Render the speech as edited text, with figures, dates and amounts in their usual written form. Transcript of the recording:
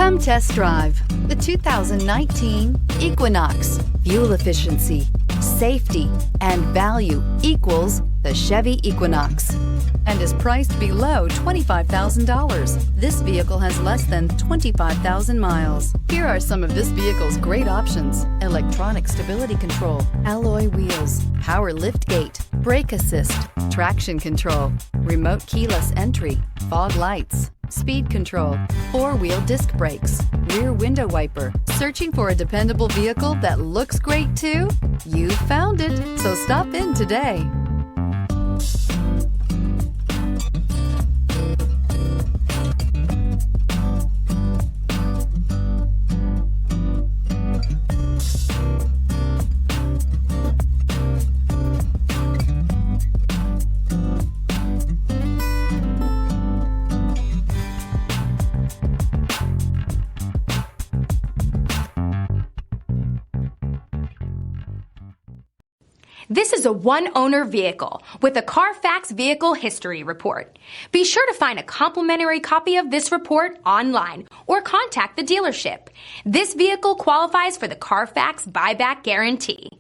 Come test drive the 2019 Equinox. Fuel efficiency, safety, and value equals the Chevy Equinox and is priced below $25,000. This vehicle has less than 25,000 miles. Here are some of this vehicle's great options: electronic stability control, alloy wheels, power liftgate, brake assist, traction control, remote keyless entry, fog lights, speed control, four-wheel disc brakes, rear window wiper. Searching for a dependable vehicle that looks great too? You found it, so stop in today. This is a one-owner vehicle with a Carfax Vehicle History Report. Be sure to find a complimentary copy of this report online or contact the dealership. This vehicle qualifies for the Carfax Buyback Guarantee.